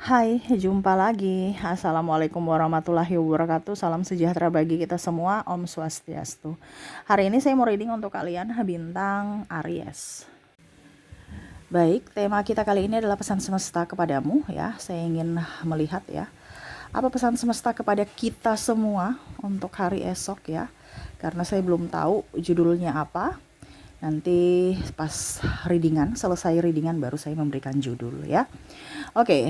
Hai, jumpa lagi. Assalamualaikum warahmatullahi wabarakatuh. Salam sejahtera bagi kita semua. Om Swastiastu. Hari ini saya mau reading untuk kalian bintang Aries. Baik, tema kita kali ini adalah pesan semesta kepadamu ya. Saya ingin melihat ya, apa pesan semesta kepada kita semua untuk hari esok ya. Karena saya belum tahu judulnya apa. Nanti pas selesai readingan baru saya memberikan judul ya. Oke,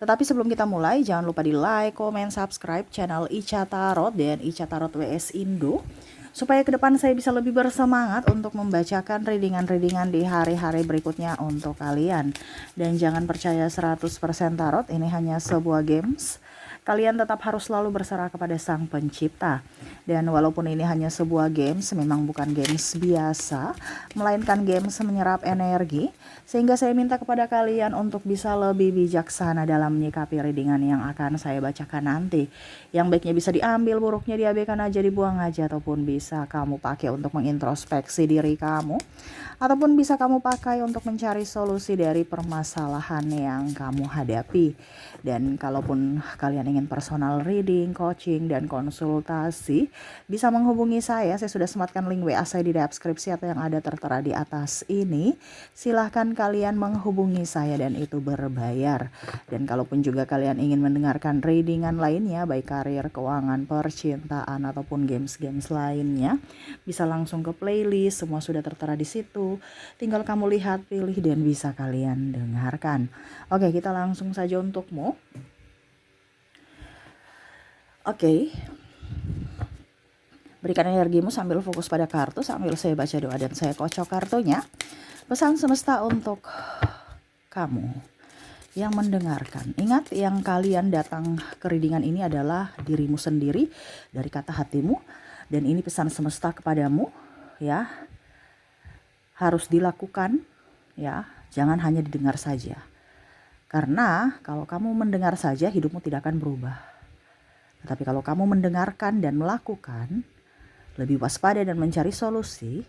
tetapi sebelum kita mulai, jangan lupa di like, comment, subscribe channel Ica Tarot dan Ica Tarot WS Indo, supaya ke depan saya bisa lebih bersemangat untuk membacakan readingan-readingan di hari-hari berikutnya untuk kalian. Dan jangan percaya 100% tarot, ini hanya sebuah games. Kalian tetap harus selalu berserah kepada Sang Pencipta. Dan walaupun ini hanya sebuah games, memang bukan games biasa, melainkan games menyerap energi, sehingga saya minta kepada kalian untuk bisa lebih bijaksana dalam menyikapi readingan yang akan saya bacakan nanti. Yang baiknya bisa diambil, buruknya diabaikan aja, dibuang aja, ataupun bisa kamu pakai untuk mengintrospeksi diri kamu, ataupun bisa kamu pakai untuk mencari solusi dari permasalahan yang kamu hadapi. Dan kalaupun kalian ingin personal reading, coaching, dan konsultasi, bisa menghubungi saya. Saya sudah sematkan link WA saya di deskripsi atau yang ada tertera di atas ini. Silahkan kalian menghubungi saya dan itu berbayar. Dan kalaupun juga kalian ingin mendengarkan readingan lainnya, baik karir, keuangan, percintaan, ataupun games-games lainnya, bisa langsung ke playlist, semua sudah tertera di situ. Tinggal kamu lihat, pilih, dan bisa kalian dengarkan. Oke, kita langsung saja untukmu. Oke. Berikan energimu sambil fokus pada kartu, sambil saya baca doa dan saya kocok kartunya. Pesan semesta untuk kamu yang mendengarkan. Ingat, yang kalian datang ke readingan ini adalah dirimu sendiri dari kata hatimu. Dan ini pesan semesta kepadamu ya. Harus dilakukan ya, jangan hanya didengar saja. Karena kalau kamu mendengar saja, hidupmu tidak akan berubah. Tetapi kalau kamu mendengarkan dan melakukan, lebih waspada dan mencari solusi,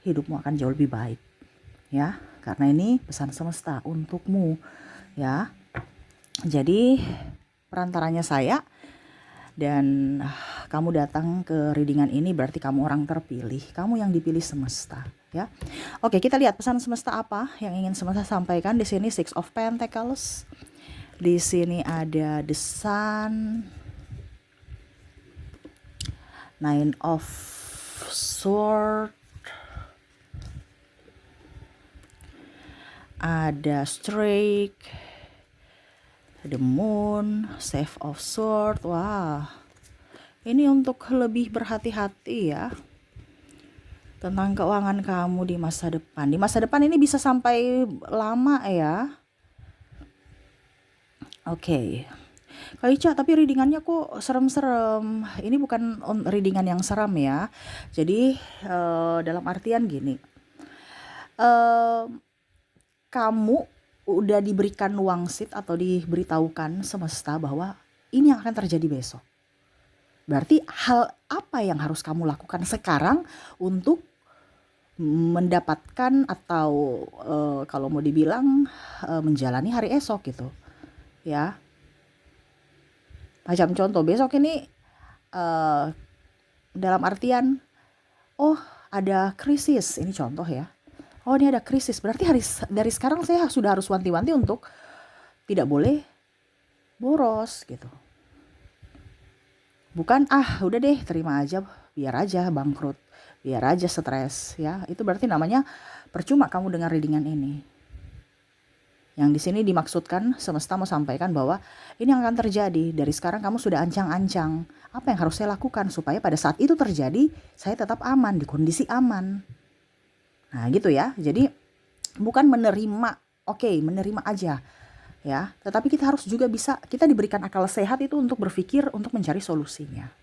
hidupmu akan jauh lebih baik. Ya, karena ini pesan semesta untukmu ya. Jadi perantaranya saya, dan kamu datang ke readingan ini berarti kamu orang terpilih, kamu yang dipilih semesta ya. Oke, kita lihat pesan semesta apa yang ingin semesta sampaikan. Di sini Six of Pentacles, di sini ada The Sun, Nine of Swords, ada Strike, The Moon, Save of Swords. Wah, ini untuk lebih berhati-hati ya tentang keuangan kamu di masa depan. Di masa depan ini bisa sampai lama ya. Oke. Kak Ica, tapi readingannya kok serem-serem. Ini bukan readingan yang seram ya. Jadi dalam artian gini, eh, kamu udah diberikan wangsit atau diberitahukan semesta bahwa ini yang akan terjadi besok. Berarti hal apa yang harus kamu lakukan sekarang untuk mendapatkan atau kalau mau dibilang menjalani hari esok gitu ya. Macam contoh, besok ini dalam artian, oh ada krisis, ini contoh ya. Oh, ini ada krisis, berarti dari sekarang saya sudah harus wanti-wanti untuk tidak boleh boros gitu. Bukan udah deh terima aja, biar aja bangkrut, biar aja stres ya. Itu berarti namanya percuma kamu dengar readingan ini. Yang di sini dimaksudkan semesta mau sampaikan bahwa ini yang akan terjadi. Dari sekarang kamu sudah ancang-ancang. Apa yang harus saya lakukan supaya pada saat itu terjadi saya tetap aman, di kondisi aman. Nah gitu ya. Jadi bukan menerima, menerima aja ya. Tetapi kita harus juga kita diberikan akal sehat itu untuk berpikir, untuk mencari solusinya.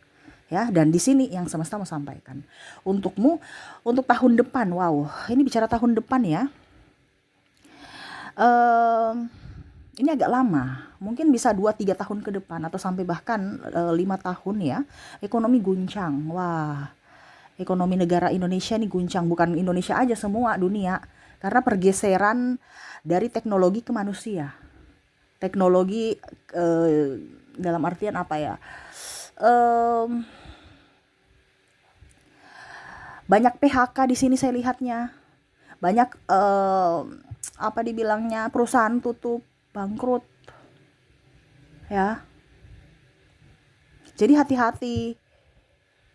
Ya, dan di sini yang semesta mau sampaikan untukmu untuk tahun depan. Wow, ini bicara tahun depan ya. Ini agak lama, mungkin bisa 2-3 tahun ke depan atau sampai bahkan 5 tahun ya. Ekonomi guncang. Wah, ekonomi negara Indonesia ini guncang, bukan Indonesia aja, semua dunia, karena pergeseran dari teknologi ke manusia Teknologi dalam artian apa ya? Em, Banyak PHK di sini saya lihatnya. Banyak apa dibilangnya, perusahaan tutup, bangkrut ya. Jadi hati-hati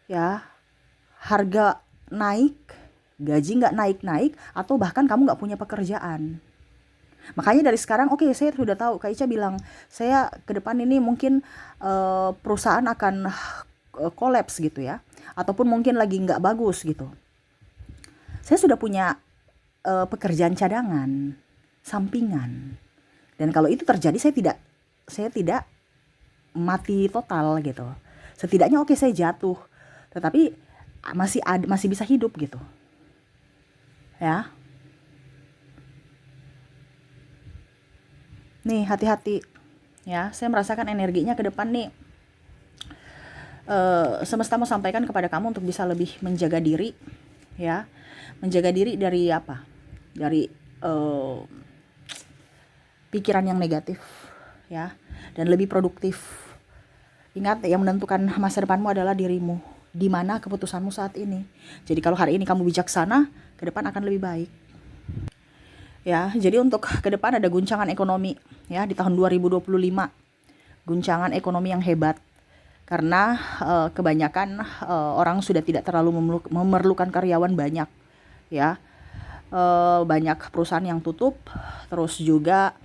ya. Harga naik, gaji nggak naik-naik, atau bahkan kamu nggak punya pekerjaan. Makanya dari sekarang, oke, saya sudah tahu, Kak Ica bilang, saya ke depan ini mungkin perusahaan akan kolaps gitu ya, ataupun mungkin lagi nggak bagus gitu. Saya sudah punya pekerjaan cadangan, sampingan, dan kalau itu terjadi saya tidak mati total gitu. Setidaknya oke, saya jatuh, tetapi masih bisa hidup gitu ya. Nih hati-hati ya, saya merasakan energinya ke depan nih. Semesta mau sampaikan kepada kamu untuk bisa lebih menjaga diri ya. Menjaga diri dari apa? Dari pikiran yang negatif ya, dan lebih produktif. Ingat, yang menentukan masa depanmu adalah dirimu. Di mana keputusanmu saat ini. Jadi kalau hari ini kamu bijaksana, ke depan akan lebih baik. Ya, jadi untuk ke depan ada guncangan ekonomi ya di tahun 2025. Guncangan ekonomi yang hebat. Karena kebanyakan orang sudah tidak terlalu memerlukan karyawan banyak ya. Banyak perusahaan yang tutup, terus juga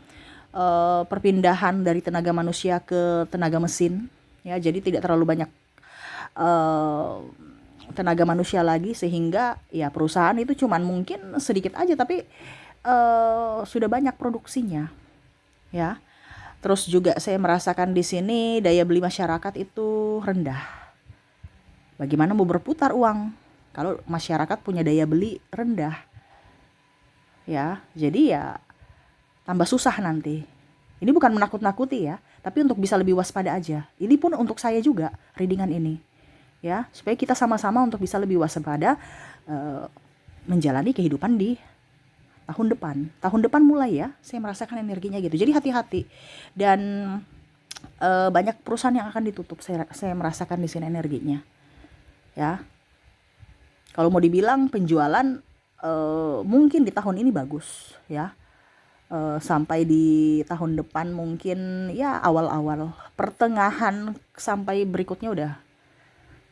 perpindahan dari tenaga manusia ke tenaga mesin ya, jadi tidak terlalu banyak tenaga manusia lagi, sehingga ya perusahaan itu cuman mungkin sedikit aja, tapi sudah banyak produksinya ya. Terus juga saya merasakan di sini daya beli masyarakat itu rendah. Bagaimana mau berputar uang kalau masyarakat punya daya beli rendah ya? Jadi ya tambah susah nanti. Ini bukan menakut-nakuti ya, tapi untuk bisa lebih waspada aja. Ini pun untuk saya juga, readingan ini ya, supaya kita sama-sama untuk bisa lebih waspada menjalani kehidupan di tahun depan mulai ya. Saya merasakan energinya gitu, jadi hati-hati. Dan banyak perusahaan yang akan ditutup, saya merasakan di sini energinya ya. Kalau mau dibilang penjualan mungkin di tahun ini bagus ya, sampai di tahun depan mungkin ya awal-awal, pertengahan sampai berikutnya udah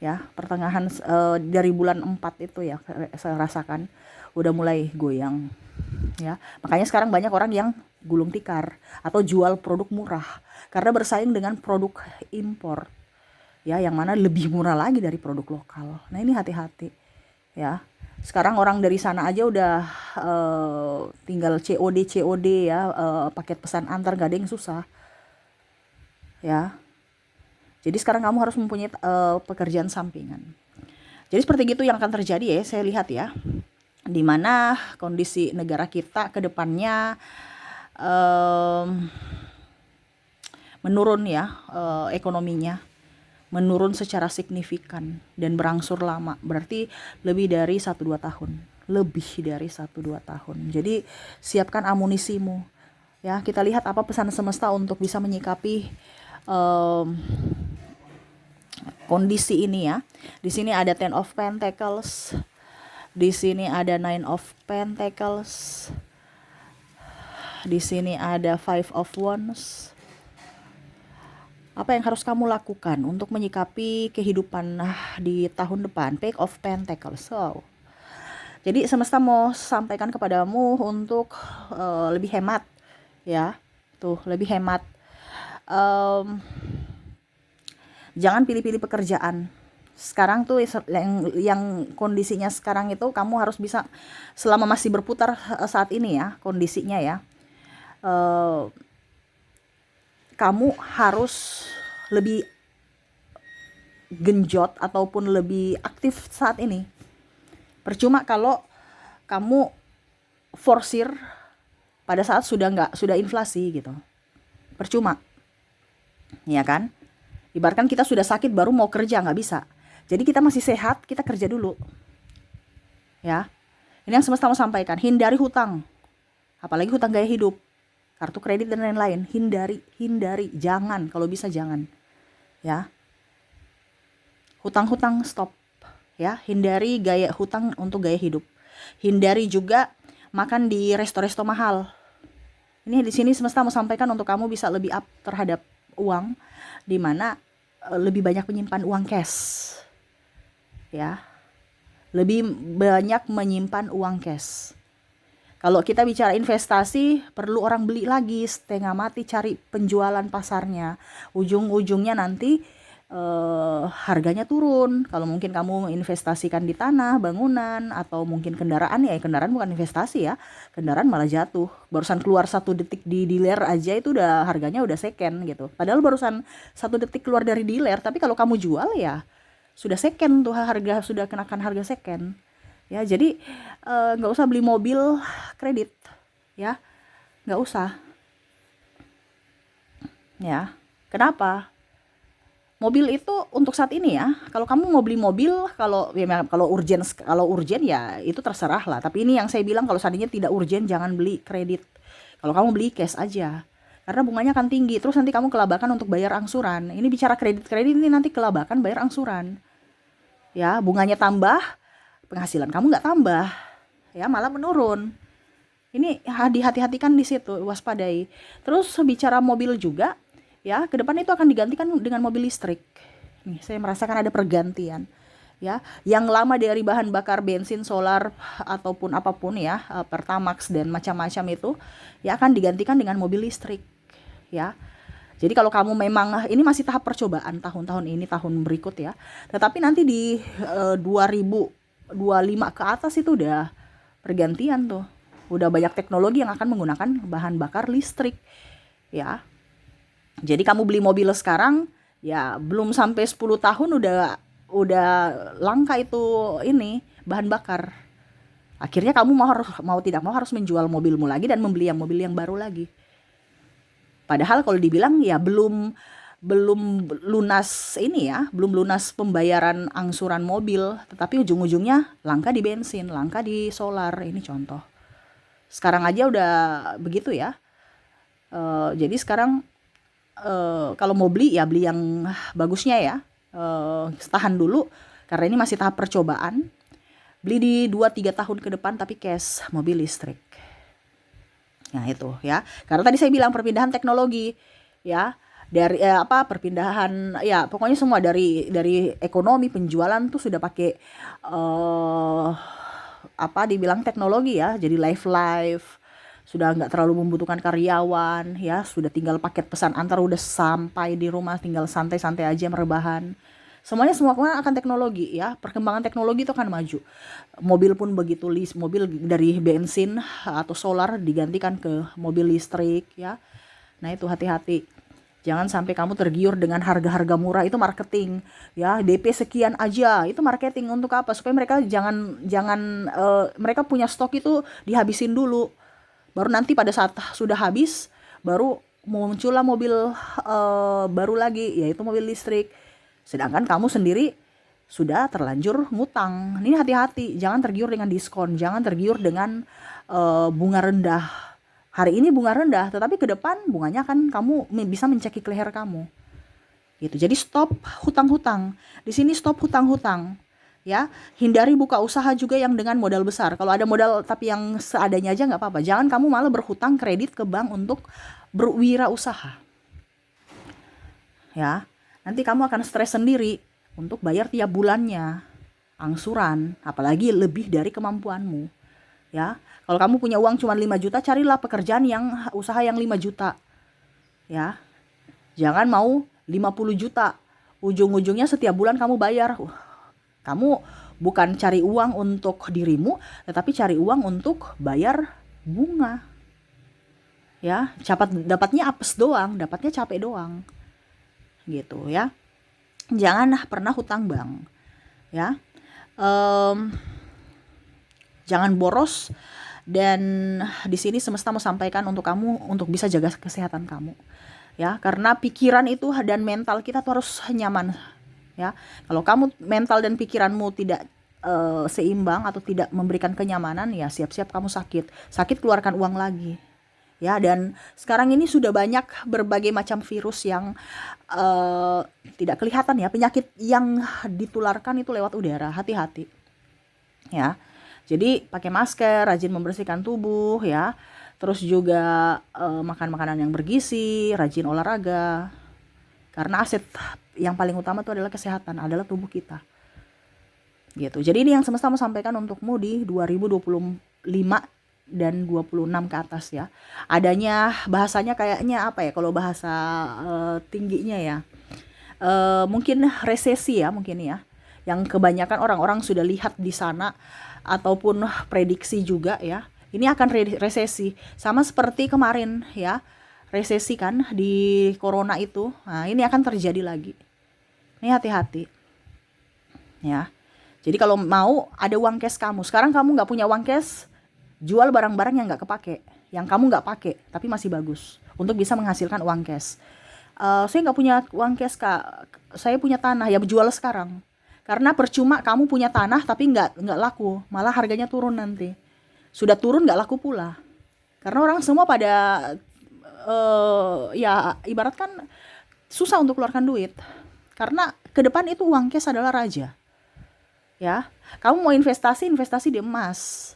ya, pertengahan dari bulan 4 itu ya, saya rasakan udah mulai goyang ya. Makanya sekarang banyak orang yang gulung tikar atau jual produk murah karena bersaing dengan produk impor ya, yang mana lebih murah lagi dari produk lokal. Nah ini hati-hati ya. Sekarang orang dari sana aja udah tinggal COD ya, paket pesan antar, gak ada yang susah ya. Jadi sekarang kamu harus mempunyai pekerjaan sampingan. Jadi seperti gitu yang akan terjadi ya, saya lihat ya, dimana kondisi negara kita ke depannya menurun ya, ekonominya menurun secara signifikan dan berangsur lama, berarti lebih dari 1-2 tahun, jadi siapkan amunisimu ya. Kita lihat apa pesan semesta untuk bisa menyikapi kondisi ini ya. Di sini ada Ten of Pentacles, di sini ada Nine of Pentacles, di sini ada Five of Wands. Apa yang harus kamu lakukan untuk menyikapi kehidupan di tahun depan? Page of Pentacles. So, jadi semesta mau sampaikan kepadamu untuk lebih hemat ya. Tuh, lebih hemat. Jangan pilih-pilih pekerjaan. Sekarang tuh yang kondisinya sekarang itu, kamu harus bisa selama masih berputar saat ini ya, kondisinya ya. Kamu harus lebih genjot ataupun lebih aktif saat ini. Percuma kalau kamu forsir pada saat sudah inflasi gitu. Percuma. Ya kan? Ibaratkan kita sudah sakit baru mau kerja, nggak bisa. Jadi kita masih sehat, kita kerja dulu. Ya. Ini yang semesta mau sampaikan, hindari hutang. Apalagi hutang gaya hidup. kartu kredit dan lain-lain. Hindari, jangan, kalau bisa jangan. Ya. Hutang-hutang stop. Ya, hindari gaya hutang untuk gaya hidup. Hindari juga makan di resto-resto mahal. Ini di sini semesta mau sampaikan untuk kamu bisa lebih up terhadap uang, di mana lebih banyak menyimpan uang cash. Ya. Lebih banyak menyimpan uang cash. Kalau kita bicara investasi, perlu orang beli lagi, setengah mati cari penjualan pasarnya. Ujung-ujungnya nanti harganya turun. Kalau mungkin kamu investasikan di tanah, bangunan, atau mungkin kendaraan, ya kendaraan bukan investasi ya. Kendaraan malah jatuh. Barusan keluar 1 detik di dealer aja itu udah harganya udah second gitu. Padahal barusan 1 detik keluar dari dealer, tapi kalau kamu jual ya sudah second tuh, harga sudah kenakan harga second. Ya, jadi nggak usah beli mobil kredit, ya, nggak usah. Ya, kenapa? Mobil itu untuk saat ini ya. Kalau kamu mau beli mobil, kalau urgen ya itu terserah lah. Tapi ini yang saya bilang, kalau seandainya tidak urgen jangan beli kredit. Kalau kamu beli cash aja. Karena bunganya akan tinggi. Terus nanti kamu kelabakan untuk bayar angsuran. Ini bicara kredit ini nanti kelabakan bayar angsuran. Ya, bunganya tambah, penghasilan kamu nggak tambah, ya malah menurun. Ini hati-hatikan di situ, waspadai. Terus bicara mobil juga, ya ke depan itu akan digantikan dengan mobil listrik. Nih, saya merasakan ada pergantian. Ya, yang lama dari bahan bakar bensin, solar ataupun apapun ya, Pertamax dan macam-macam itu, ya akan digantikan dengan mobil listrik. Ya. Jadi kalau kamu memang, ini masih tahap percobaan tahun-tahun ini, tahun berikut ya. Tetapi nanti di 2025 ke atas itu udah pergantian tuh. Udah banyak teknologi yang akan menggunakan bahan bakar listrik. Ya. Jadi kamu beli mobil sekarang ya belum sampai 10 tahun udah langka itu ini bahan bakar. Akhirnya kamu mau tidak mau harus menjual mobilmu lagi dan membeli mobil yang baru lagi. Padahal kalau dibilang ya belum lunas ini ya, belum lunas pembayaran angsuran mobil, tetapi ujung-ujungnya langka di bensin, langka di solar, ini contoh. Sekarang aja udah begitu ya. Jadi sekarang kalau mau beli ya beli yang bagusnya ya. Tahan dulu karena ini masih tahap percobaan. Beli di 2-3 tahun ke depan tapi cash, mobil listrik. Nah itu ya, karena tadi saya bilang perpindahan teknologi ya, dari perpindahan ya pokoknya semua dari ekonomi penjualan tuh sudah pakai dibilang teknologi ya, jadi live sudah nggak terlalu membutuhkan karyawan ya, sudah tinggal paket pesan antar udah sampai di rumah, tinggal santai-santai aja merebahan. Semua akan teknologi ya, perkembangan teknologi itu akan maju. Mobil pun begitu, mobil dari bensin atau solar digantikan ke mobil listrik ya. Nah itu hati-hati, jangan sampai kamu tergiur dengan harga-harga murah, itu marketing ya. DP sekian aja, itu marketing untuk apa? Supaya mereka jangan mereka punya stok itu dihabisin dulu, baru nanti pada saat sudah habis baru muncullah mobil baru lagi, yaitu mobil listrik. Sedangkan kamu sendiri sudah terlanjur ngutang. Ini hati-hati, jangan tergiur dengan diskon, jangan tergiur dengan bunga rendah. Hari ini bunga rendah, tetapi ke depan bunganya akan kamu bisa mencekik leher kamu. Gitu. Jadi stop hutang-hutang. Di sini stop hutang-hutang. Ya, hindari buka usaha juga yang dengan modal besar. Kalau ada modal tapi yang seadanya aja nggak apa-apa. Jangan kamu malah berhutang kredit ke bank untuk berwirausaha. Ya. Nanti kamu akan stres sendiri untuk bayar tiap bulannya angsuran, apalagi lebih dari kemampuanmu. Ya, kalau kamu punya uang cuma 5 juta, carilah pekerjaan yang usaha yang 5 juta. Ya. Jangan mau 50 juta. Ujung-ujungnya setiap bulan kamu bayar. Kamu bukan cari uang untuk dirimu, tetapi cari uang untuk bayar bunga. Ya, dapatnya apes doang, dapatnya capek doang. Gitu ya, jangan pernah hutang bank ya, jangan boros. Dan di sini semesta mau sampaikan untuk kamu untuk bisa jaga kesehatan kamu ya, karena pikiran itu dan mental kita tuh harus nyaman ya. Kalau kamu mental dan pikiranmu tidak seimbang atau tidak memberikan kenyamanan, ya siap-siap kamu sakit keluarkan uang lagi ya. Dan sekarang ini sudah banyak berbagai macam virus yang tidak kelihatan ya, penyakit yang ditularkan itu lewat udara. Hati-hati ya. Jadi pakai masker, rajin membersihkan tubuh ya. Terus juga makan makanan yang bergizi, rajin olahraga. Karena aset yang paling utama itu adalah kesehatan, adalah tubuh kita. Gitu. Jadi ini yang semesta mau sampaikan untukmu di 2025 dan 26 ke atas ya. Adanya bahasanya kayaknya apa ya, kalau bahasa tingginya ya. Mungkin resesi ya, mungkin ya. Yang kebanyakan orang-orang sudah lihat di sana ataupun prediksi juga ya. Ini akan resesi sama seperti kemarin ya. Resesi kan di corona itu. Nah, ini akan terjadi lagi. Ini hati-hati. Ya. Jadi kalau mau ada uang cash kamu, sekarang kamu nggak punya uang cash, jual barang-barang yang nggak kepake, yang kamu nggak pakai, tapi masih bagus, untuk bisa menghasilkan uang cash. Saya nggak punya uang cash kak, saya punya tanah, ya jual sekarang. Karena percuma kamu punya tanah tapi nggak laku, malah harganya turun nanti. Sudah turun nggak laku pula. Karena orang semua pada ya ibarat kan susah untuk keluarkan duit. Karena ke depan itu uang cash adalah raja. Ya, kamu mau investasi di emas.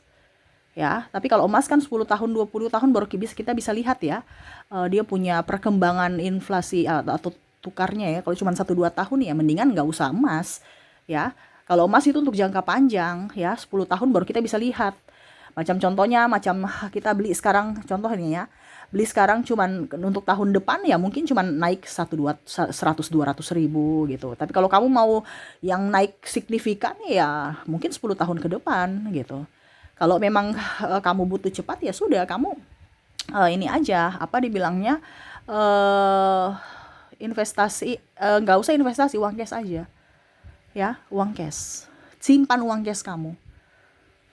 Ya, tapi kalau emas kan 10 tahun, 20 tahun baru kita bisa lihat ya. Dia punya perkembangan inflasi atau tukarnya ya. Kalau cuma 1-2 tahun ya mendingan nggak usah emas. Ya, kalau emas itu untuk jangka panjang ya, 10 tahun baru kita bisa lihat. Macam contohnya, macam kita beli sekarang, contohnya ya, beli sekarang cuman untuk tahun depan ya mungkin cuman naik 100-200 ribu gitu. Tapi kalau kamu mau yang naik signifikan ya mungkin 10 tahun ke depan gitu. Kalau memang kamu butuh cepat ya sudah, kamu ini aja, apa dibilangnya, investasi, nggak usah investasi, uang cash aja ya, uang cash, simpan uang cash kamu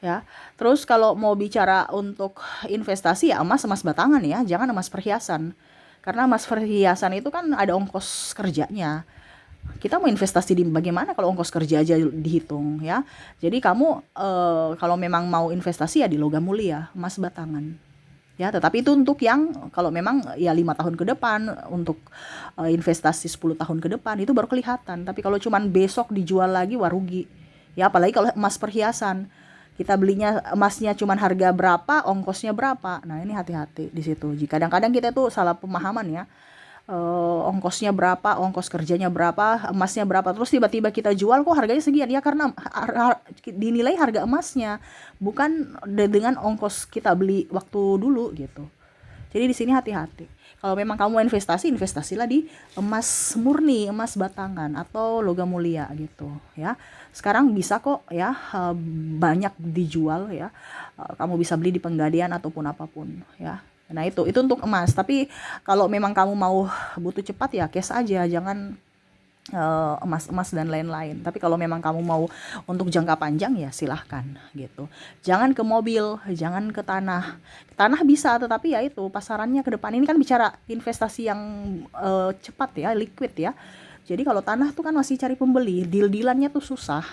ya. Terus kalau mau bicara untuk investasi ya emas batangan ya, jangan emas perhiasan. Karena emas perhiasan itu kan ada ongkos kerjanya. Kita mau investasi di bagaimana kalau ongkos kerja aja dihitung ya. Jadi kamu kalau memang mau investasi ya di logam mulia, emas batangan. Ya, tetapi itu untuk yang kalau memang ya 5 tahun ke depan, untuk investasi 10 tahun ke depan itu baru kelihatan. Tapi kalau cuman besok dijual lagi, wah rugi. Ya, apalagi kalau emas perhiasan. Kita belinya emasnya cuman harga berapa, ongkosnya berapa. Nah, ini hati-hati di situ. Jika kadang-kadang kita tuh salah pemahaman ya. Ongkosnya berapa, ongkos kerjanya berapa, emasnya berapa, terus tiba-tiba kita jual kok harganya sekian ya, karena dinilai harga emasnya bukan dengan ongkos kita beli waktu dulu gitu. Jadi di sini hati-hati. Kalau memang kamu investasilah di emas murni, emas batangan atau logam mulia gitu ya. Sekarang bisa kok ya, banyak dijual ya. Kamu bisa beli di Penggadian ataupun apapun ya. Nah itu untuk emas. Tapi kalau memang kamu mau butuh cepat ya cash aja, jangan emas dan lain-lain. Tapi kalau memang kamu mau untuk jangka panjang ya silahkan gitu. Jangan ke mobil, jangan ke tanah. Tanah bisa, tetapi ya itu pasarannya ke depan. Ini kan bicara investasi yang cepat ya, liquid ya. Jadi kalau tanah tuh kan masih cari pembeli, deal-dealannya tuh susah.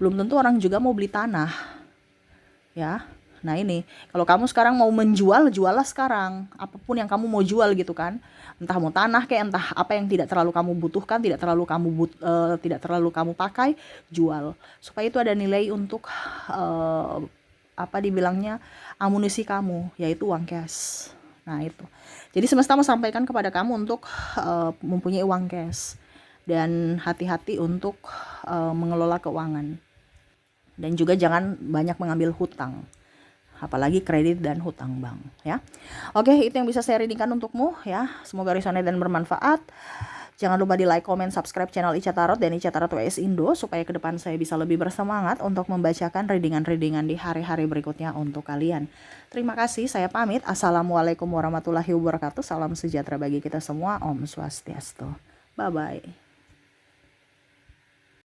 Belum tentu orang juga mau beli tanah ya. Nah ini, kalau kamu sekarang mau menjual, juallah sekarang. Apapun yang kamu mau jual gitu kan. Entah mau tanah kayak, entah apa yang tidak terlalu kamu butuhkan, tidak terlalu kamu pakai, jual. Supaya itu ada nilai untuk apa dibilangnya, amunisi kamu, yaitu uang cash. Nah itu. Jadi semesta mau sampaikan kepada kamu untuk mempunyai uang cash. Dan hati-hati untuk mengelola keuangan. Dan juga jangan banyak mengambil hutang, apalagi kredit dan hutang bank ya. Oke, itu yang bisa saya readingkan untukmu ya. Semoga resonate dan bermanfaat. Jangan lupa di like, comment, subscribe channel Ica Tarot dan Ica Tarot WS Indo supaya ke depan saya bisa lebih bersemangat untuk membacakan readingan-readingan di hari-hari berikutnya untuk kalian. Terima kasih, saya pamit. Assalamualaikum warahmatullahi wabarakatuh. Salam sejahtera bagi kita semua. Om Swastiastu. Bye bye.